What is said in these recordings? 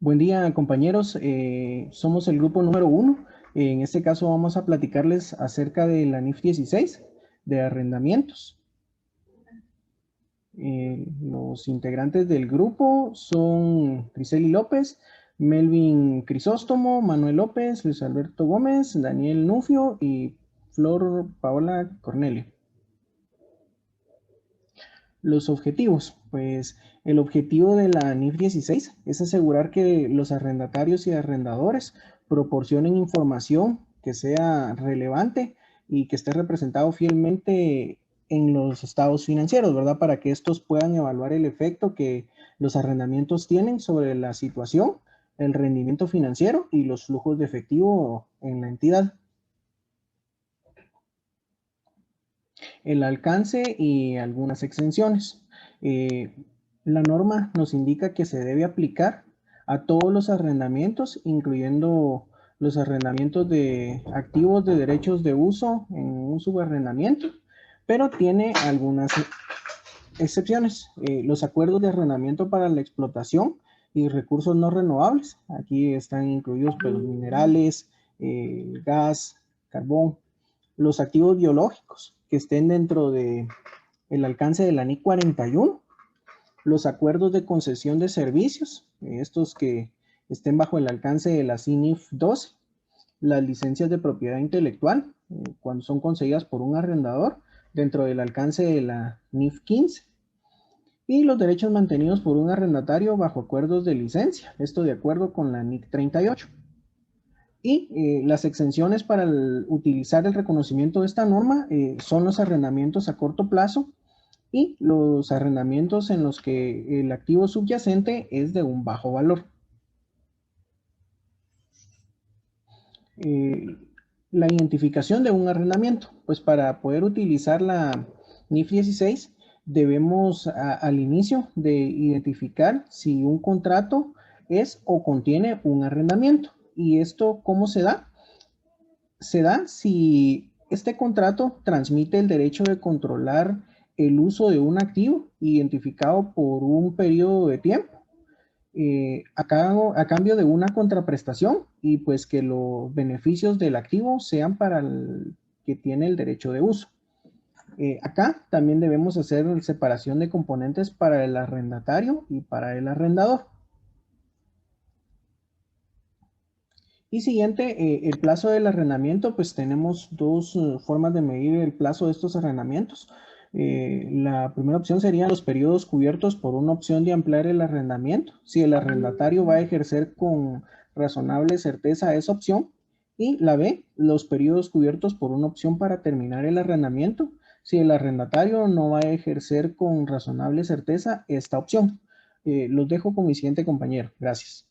Buen día, compañeros. Somos el grupo número 1. En este caso vamos a platicarles acerca de la NIF 16 de arrendamientos. Los integrantes del grupo son Griseli López, Melvin Crisóstomo, Manuel López, Luis Alberto Gómez, Daniel Nufio y Flor Paola Cornelio. Los objetivos, pues el objetivo de la NIF 16 es asegurar que los arrendatarios y arrendadores proporcionen información que sea relevante y que esté representado fielmente en los estados financieros, ¿verdad? Para que estos puedan evaluar el efecto que los arrendamientos tienen sobre la situación, el rendimiento financiero y los flujos de efectivo en la entidad. El alcance y algunas exenciones. La norma nos indica que se debe aplicar a todos los arrendamientos, incluyendo los arrendamientos de activos de derechos de uso en un subarrendamiento, pero tiene algunas excepciones. Los acuerdos de arrendamiento para la explotación y recursos no renovables. Aquí están incluidos pues, los minerales, gas, carbón, los activos biológicos que estén dentro de el alcance de la NIC 41, los acuerdos de concesión de servicios, estos que estén bajo el alcance de la CINIF 12, las licencias de propiedad intelectual, cuando son concedidas por un arrendador, dentro del alcance de la NIF 15, y los derechos mantenidos por un arrendatario bajo acuerdos de licencia, esto de acuerdo con la NIC 38. Y las exenciones para utilizar el reconocimiento de esta norma son los arrendamientos a corto plazo y los arrendamientos en los que el activo subyacente es de un bajo valor. La identificación de un arrendamiento. Pues para poder utilizar la NIF 16 debemos al inicio de identificar si un contrato es o contiene un arrendamiento. ¿Y esto cómo se da? Se da si este contrato transmite el derecho de controlar el uso de un activo identificado por un periodo de tiempo a cambio de una contraprestación y pues que los beneficios del activo sean para el que tiene el derecho de uso. Acá también debemos hacer separación de componentes para el arrendatario y para el arrendador. Y siguiente, el plazo del arrendamiento, pues tenemos dos formas de medir el plazo de estos arrendamientos. La primera opción serían los periodos cubiertos por una opción de ampliar el arrendamiento, si el arrendatario va a ejercer con razonable certeza esa opción. Y la B, los periodos cubiertos por una opción para terminar el arrendamiento, si el arrendatario no va a ejercer con razonable certeza esta opción. Los dejo con mi siguiente compañero. Gracias.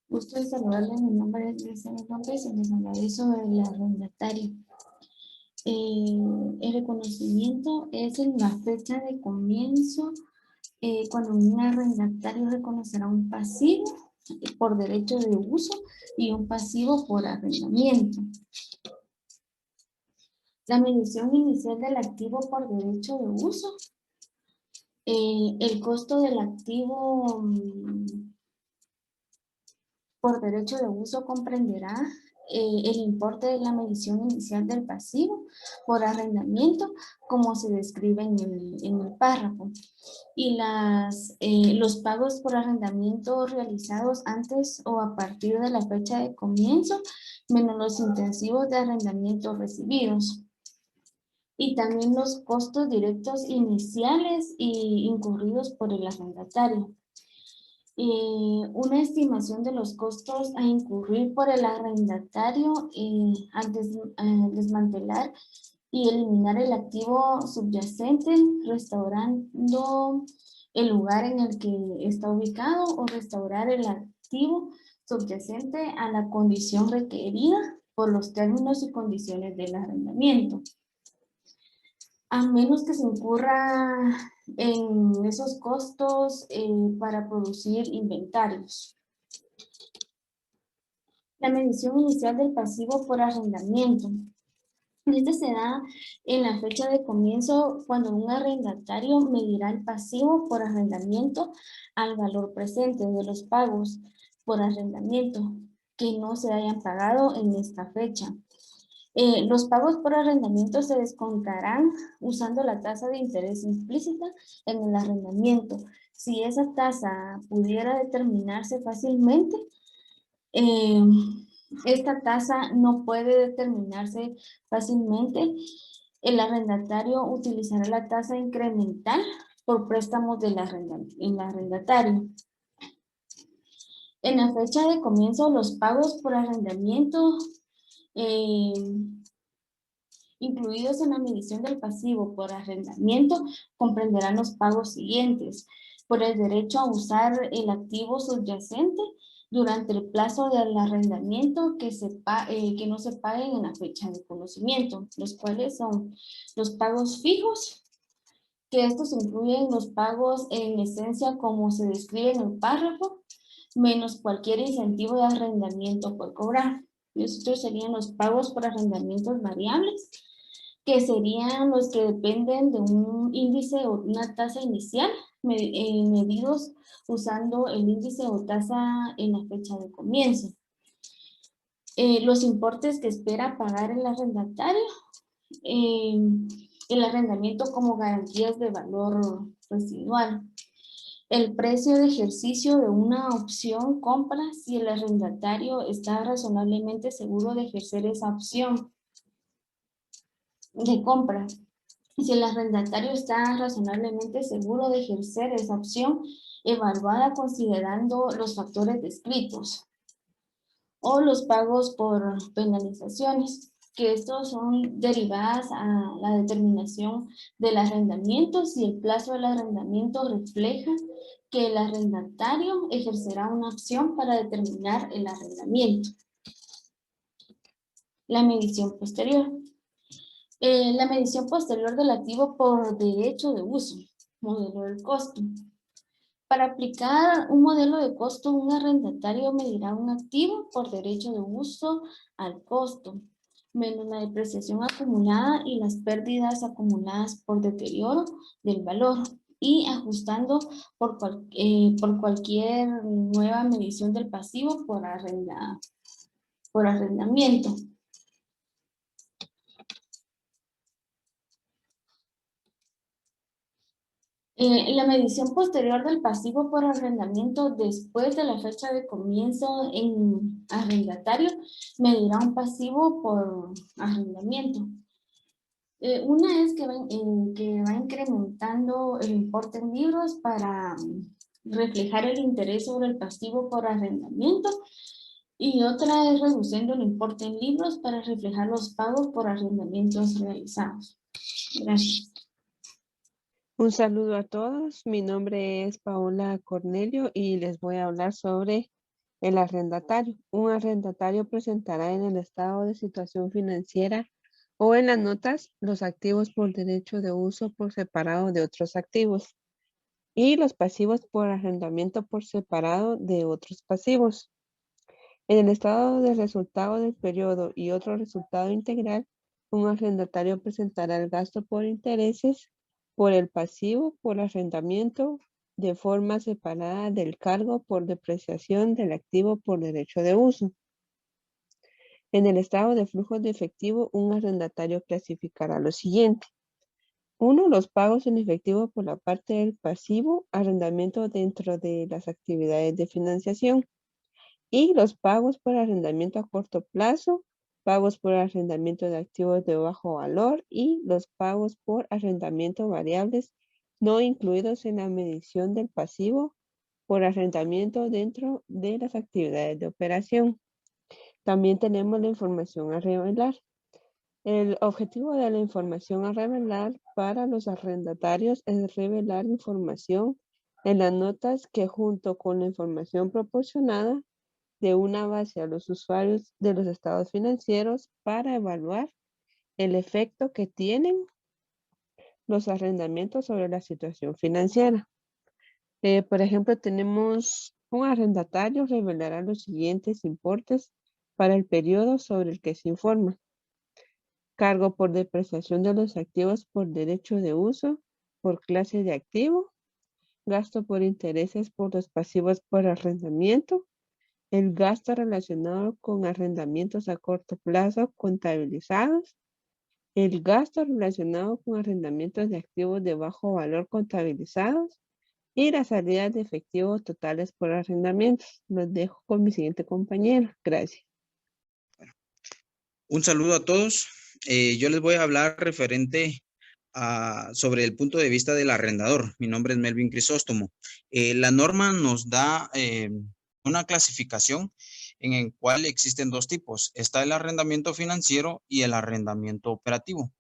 Gusto de saludarle, mi nombre es Griseli López y les hablaré sobre el arrendatario. El reconocimiento es en la fecha de comienzo cuando un arrendatario reconocerá un pasivo por derecho de uso y un pasivo por arrendamiento. La medición inicial del activo por derecho de uso. El costo del activo por derecho de uso comprenderá el importe de la medición inicial del pasivo por arrendamiento, como se describe en el párrafo, y los pagos por arrendamiento realizados antes o a partir de la fecha de comienzo, menos los intensivos de arrendamiento recibidos. Y también los costos directos iniciales y incurridos por el arrendatario. Una estimación de los costos a incurrir por el arrendatario al desmantelar y eliminar el activo subyacente, restaurando el lugar en el que está ubicado o restaurar el activo subyacente a la condición requerida por los términos y condiciones del arrendamiento. A menos que se incurra en esos costos para producir inventarios. La medición inicial del pasivo por arrendamiento. Este se da en la fecha de comienzo cuando un arrendatario medirá el pasivo por arrendamiento al valor presente de los pagos por arrendamiento que no se hayan pagado en esta fecha. Los pagos por arrendamiento se descontarán usando la tasa de interés implícita en el arrendamiento. Si esa tasa pudiera determinarse fácilmente, eh, esta tasa no puede determinarse fácilmente. El arrendatario utilizará la tasa incremental por préstamos del arrendatario. En la fecha de comienzo, los pagos por arrendamiento eh, incluidos en la medición del pasivo por arrendamiento comprenderán los pagos siguientes: por el derecho a usar el activo subyacente durante el plazo del arrendamiento que no se paguen en la fecha de conocimiento, los cuales son los pagos fijos, que estos incluyen los pagos en esencia como se describe en el párrafo, menos cualquier incentivo de arrendamiento por cobrar. Estos serían los pagos por arrendamientos variables, que serían los que dependen de un índice o una tasa inicial, medidos usando el índice o tasa en la fecha de comienzo. Los importes que espera pagar el arrendatario, el arrendamiento como garantías de valor residual, el precio de ejercicio de una opción compra si el arrendatario está razonablemente seguro de ejercer esa opción de compra. Si el arrendatario está razonablemente seguro de ejercer esa opción, evaluada considerando los factores descritos, o los pagos por penalizaciones, que estos son derivadas a la determinación del arrendamiento si el plazo del arrendamiento refleja que el arrendatario ejercerá una opción para determinar el arrendamiento. La medición posterior. La medición posterior del activo por derecho de uso, modelo del costo. Para aplicar un modelo de costo, un arrendatario medirá un activo por derecho de uso al costo, menos la depreciación acumulada y las pérdidas acumuladas por deterioro del valor, y ajustando por cualquier nueva medición del pasivo por arrendamiento. La medición posterior del pasivo por arrendamiento después de la fecha de comienzo en arrendatario medirá un pasivo por arrendamiento. Una es que va incrementando el importe en libros para reflejar el interés sobre el pasivo por arrendamiento, y otra es reduciendo el importe en libros para reflejar los pagos por arrendamientos realizados. Gracias. Un saludo a todos, mi nombre es Paola Cornelio y les voy a hablar sobre el arrendatario. Un arrendatario presentará en el estado de situación financiera o en las notas los activos por derecho de uso por separado de otros activos y los pasivos por arrendamiento por separado de otros pasivos. En el estado de resultado del periodo y otro resultado integral, un arrendatario presentará el gasto por intereses por el pasivo por arrendamiento de forma separada del cargo por depreciación del activo por derecho de uso. En el estado de flujos de efectivo, un arrendatario clasificará lo siguiente. 1. Los pagos en efectivo por la parte del pasivo, arrendamiento dentro de las actividades de financiación. Y los pagos por arrendamiento a corto plazo, pagos por arrendamiento de activos de bajo valor y los pagos por arrendamiento variables no incluidos en la medición del pasivo por arrendamiento dentro de las actividades de operación. También tenemos la información a revelar. El objetivo de la información a revelar para los arrendatarios es revelar información en las notas que, junto con la información proporcionada, de una base a los usuarios de los estados financieros para evaluar el efecto que tienen los arrendamientos sobre la situación financiera. Por ejemplo, tenemos un arrendatario revelará los siguientes importes para el periodo sobre el que se informa. cargo por depreciación de los activos por derecho de uso, por clase de activo, gasto por intereses por los pasivos por arrendamiento, el gasto relacionado con arrendamientos a corto plazo contabilizados, el gasto relacionado con arrendamientos de activos de bajo valor contabilizados y las salidas de efectivo totales por arrendamientos. Los dejo con mi siguiente compañero. Gracias. Un saludo a todos. Yo les voy a hablar referente sobre el punto de vista del arrendador. Mi nombre es Melvin Crisóstomo. La norma nos da una clasificación en el cual existen dos tipos. Está el arrendamiento financiero y el arrendamiento operativo.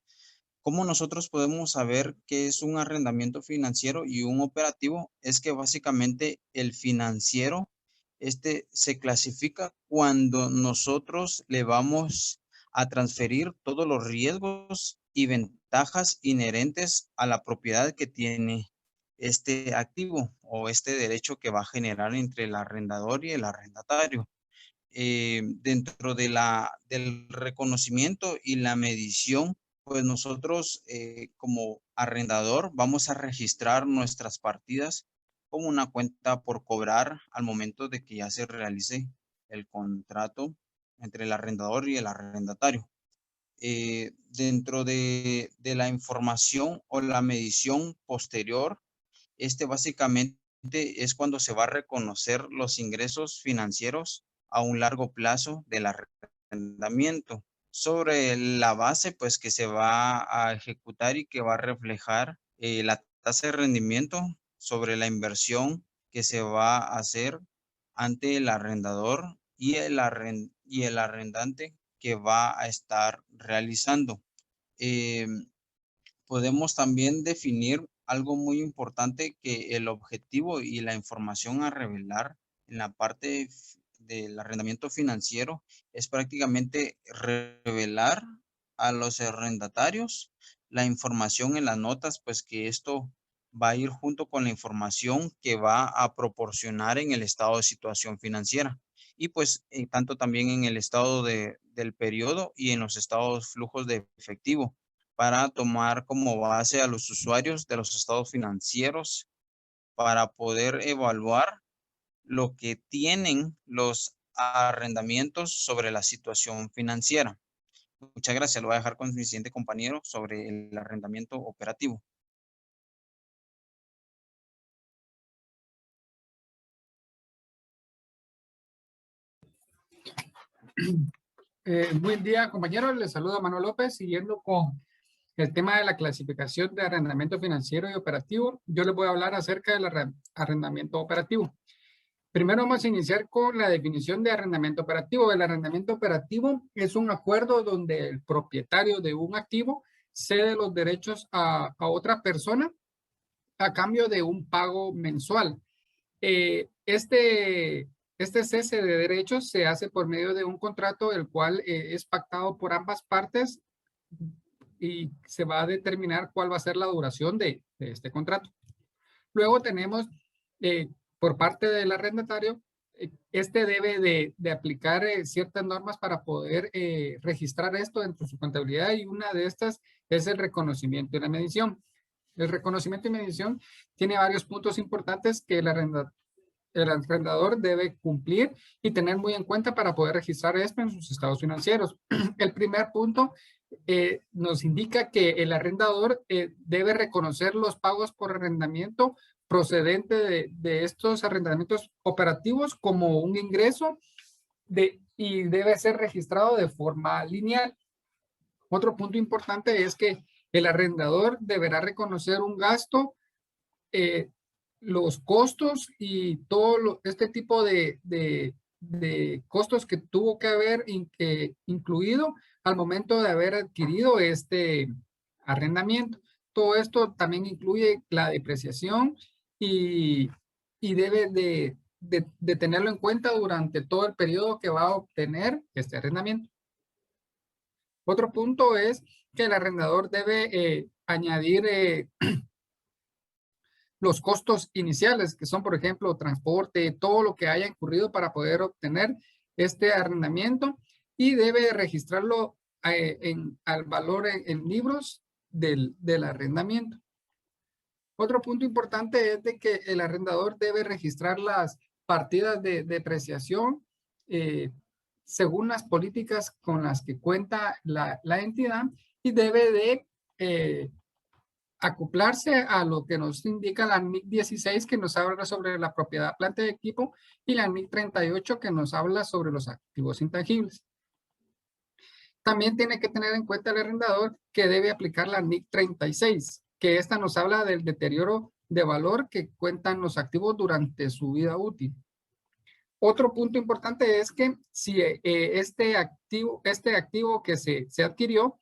¿Cómo nosotros podemos saber qué es un arrendamiento financiero y un operativo? Es que básicamente el financiero, se clasifica cuando nosotros le vamos a transferir todos los riesgos y ventajas inherentes a la propiedad que tiene este activo o este derecho que va a generar entre el arrendador y el arrendatario. Dentro del reconocimiento y la medición, pues nosotros como arrendador vamos a registrar nuestras partidas como una cuenta por cobrar al momento de que ya se realice el contrato entre el arrendador y el arrendatario. Dentro de la información o la medición posterior, básicamente es cuando se va a reconocer los ingresos financieros a un largo plazo del arrendamiento sobre la base pues que se va a ejecutar y que va a reflejar la tasa de rendimiento sobre la inversión que se va a hacer ante el arrendador y el arrendante que va a estar realizando. Podemos también definir algo muy importante, que el objetivo y la información a revelar en la parte del arrendamiento financiero es prácticamente revelar a los arrendatarios la información en las notas, pues que esto va a ir junto con la información que va a proporcionar en el estado de situación financiera y pues tanto también en el estado del periodo y en los estados flujos de efectivo, para tomar como base a los usuarios de los estados financieros para poder evaluar lo que tienen los arrendamientos sobre la situación financiera. Muchas gracias. Lo voy a dejar con mi siguiente compañero sobre el arrendamiento operativo. Buen día, compañeros. Les saluda Manuel López. Siguiendo con el tema de la clasificación de arrendamiento financiero y operativo, yo les voy a hablar acerca del arrendamiento operativo. Primero vamos a iniciar con la definición de arrendamiento operativo. El arrendamiento operativo es un acuerdo donde el propietario de un activo cede los derechos a otra persona a cambio de un pago mensual. Este cese de derechos se hace por medio de un contrato, el cual es pactado por ambas partes y se va a determinar cuál va a ser la duración de este contrato. Luego tenemos por parte del arrendatario, debe de aplicar ciertas normas para poder registrar esto dentro de su contabilidad, y una de estas es el reconocimiento y la medición. El reconocimiento y medición tiene varios puntos importantes que el arrendador debe cumplir y tener muy en cuenta para poder registrar esto en sus estados financieros. El primer punto nos indica que el arrendador debe reconocer los pagos por arrendamiento procedente de estos arrendamientos operativos como un ingreso y debe ser registrado de forma lineal. Otro punto importante es que el arrendador deberá reconocer un gasto, los costos y todo este tipo de costos que tuvo que haber incluido al momento de haber adquirido este arrendamiento. Todo esto también incluye la depreciación y debe de tenerlo en cuenta durante todo el periodo que va a obtener este arrendamiento. Otro punto es que el arrendador debe añadir los costos iniciales, que son, por ejemplo, transporte, todo lo que haya incurrido para poder obtener este arrendamiento, y debe registrarlo al valor en libros del arrendamiento. Otro punto importante es de que el arrendador debe registrar las partidas de depreciación según las políticas con las que cuenta la entidad, y debe de acoplarse a lo que nos indica la NIC 16, que nos habla sobre la propiedad, planta y equipo, y la NIC 38, que nos habla sobre los activos intangibles. También tiene que tener en cuenta el arrendador que debe aplicar la NIC 36, que esta nos habla del deterioro de valor que cuentan los activos durante su vida útil. Otro punto importante es que si este activo que se adquirió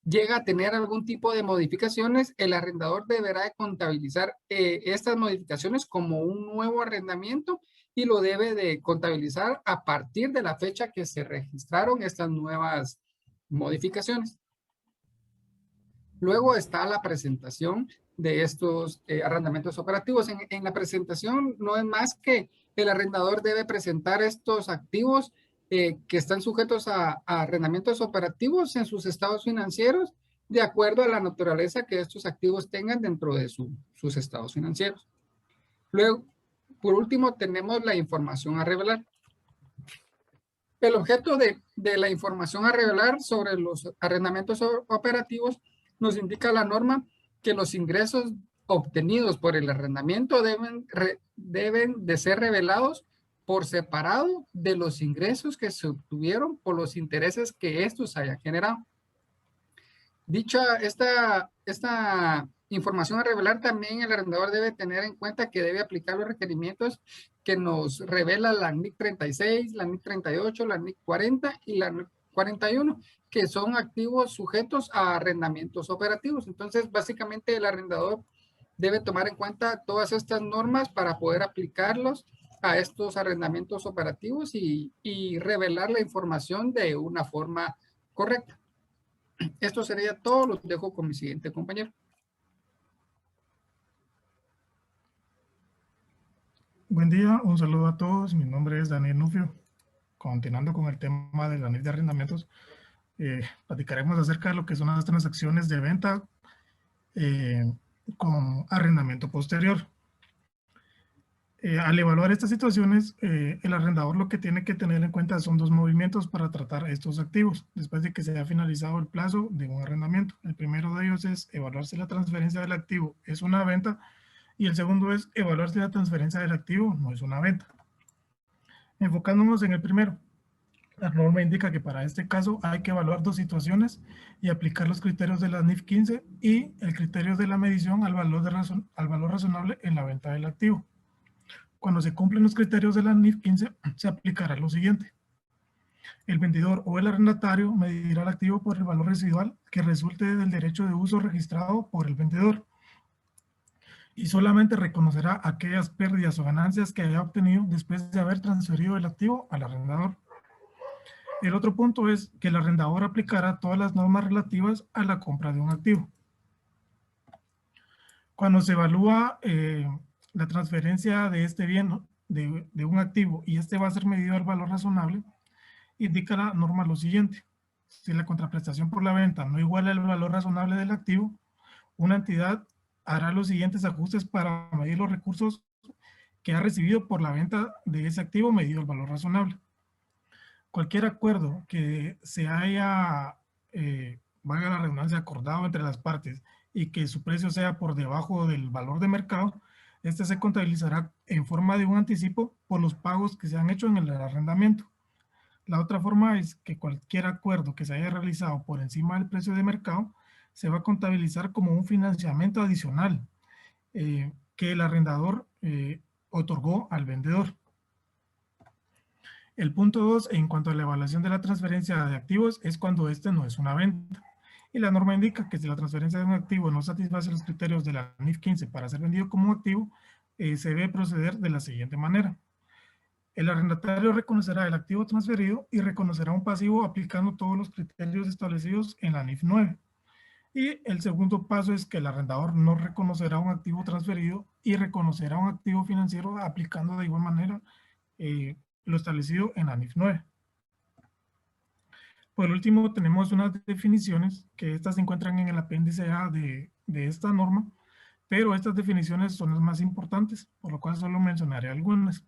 llega a tener algún tipo de modificaciones, el arrendador deberá de contabilizar estas modificaciones como un nuevo arrendamiento y lo debe de contabilizar a partir de la fecha que se registraron estas nuevas modificaciones. Luego está la presentación de estos arrendamientos operativos. En la presentación no es más que el arrendador debe presentar estos activos que están sujetos a arrendamientos operativos en sus estados financieros, de acuerdo a la naturaleza que estos activos tengan dentro de sus estados financieros. Luego, por último, tenemos la información a revelar. El objeto de la información a revelar sobre los arrendamientos operativos nos indica la norma que los ingresos obtenidos por el arrendamiento deben de ser revelados por separado de los ingresos que se obtuvieron por los intereses que estos hayan generado. Dicha esta información a revelar, también el arrendador debe tener en cuenta que debe aplicar los requerimientos que nos revela la NIC 36, la NIC 38, la NIC 40 y la NIC 41, que son activos sujetos a arrendamientos operativos. Entonces, básicamente el arrendador debe tomar en cuenta todas estas normas para poder aplicarlos a estos arrendamientos operativos y revelar la información de una forma correcta. Esto sería todo. Los dejo con mi siguiente compañero. Buen día, un saludo a todos. Mi nombre es Daniel Nufio. Continuando con el tema de la NIF de arrendamientos, platicaremos acerca de lo que son las transacciones de venta con arrendamiento posterior. Al evaluar estas situaciones, el arrendador lo que tiene que tener en cuenta son dos movimientos para tratar estos activos después de que se haya finalizado el plazo de un arrendamiento. El primero de ellos es evaluar si la transferencia del activo es una venta, y el segundo es evaluar si la transferencia del activo no es una venta. Enfocándonos en el primero, la norma indica que para este caso hay que evaluar dos situaciones y aplicar los criterios de la NIF 15 y el criterio de la medición al valor razonable en la venta del activo. Cuando se cumplen los criterios de la NIF 15, se aplicará lo siguiente. El vendedor o el arrendatario medirá el activo por el valor residual que resulte del derecho de uso registrado por el vendedor, y solamente reconocerá aquellas pérdidas o ganancias que haya obtenido después de haber transferido el activo al arrendador. El otro punto es que el arrendador aplicará todas las normas relativas a la compra de un activo. Cuando se evalúa la transferencia de este bien, de un activo, y este va a ser medido al valor razonable, indica la norma lo siguiente. Si la contraprestación por la venta no iguala el valor razonable del activo, una entidad hará los siguientes ajustes para medir los recursos que ha recibido por la venta de ese activo medido el valor razonable. Cualquier acuerdo que se haya, valga la redundancia, acordado entre las partes y que su precio sea por debajo del valor de mercado, este se contabilizará en forma de un anticipo por los pagos que se han hecho en el arrendamiento. La otra forma es que cualquier acuerdo que se haya realizado por encima del precio de mercado se va a contabilizar como un financiamiento adicional que el arrendador otorgó al vendedor. El punto 2, en cuanto a la evaluación de la transferencia de activos, es cuando este no es una venta. Y la norma indica que si la transferencia de un activo no satisface los criterios de la NIF 15 para ser vendido como un activo, se debe proceder de la siguiente manera. El arrendatario reconocerá el activo transferido y reconocerá un pasivo aplicando todos los criterios establecidos en la NIF 9. Y el segundo paso es que el arrendador no reconocerá un activo transferido y reconocerá un activo financiero aplicando de igual manera lo establecido en la NIF 9. Por último, tenemos unas definiciones que estas se encuentran en el apéndice A de esta norma, pero estas definiciones son las más importantes, por lo cual solo mencionaré algunas.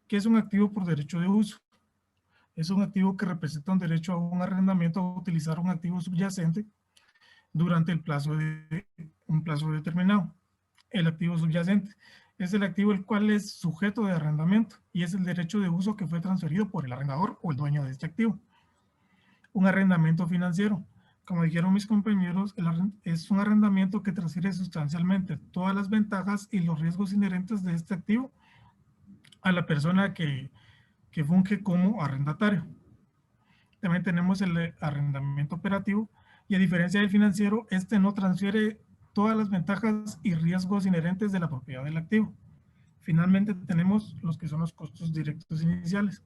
¿Qué es un activo por derecho de uso? Es un activo que representa un derecho a un arrendamiento a utilizar un activo subyacente durante un plazo determinado. El activo subyacente es el activo el cual es sujeto de arrendamiento y es el derecho de uso que fue transferido por el arrendador o el dueño de este activo. Un arrendamiento financiero. Como dijeron mis compañeros, es un arrendamiento que transfiere sustancialmente todas las ventajas y los riesgos inherentes de este activo a la persona que funge como arrendatario. También tenemos el arrendamiento operativo y a diferencia del financiero, este no transfiere todas las ventajas y riesgos inherentes de la propiedad del activo. Finalmente tenemos los que son los costos directos iniciales.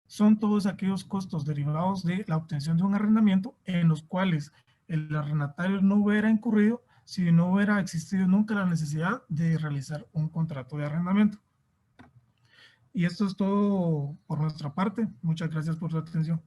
Son todos aquellos costos derivados de la obtención de un arrendamiento en los cuales el arrendatario no hubiera incurrido si no hubiera existido nunca la necesidad de realizar un contrato de arrendamiento. Y esto es todo por nuestra parte. Muchas gracias por su atención.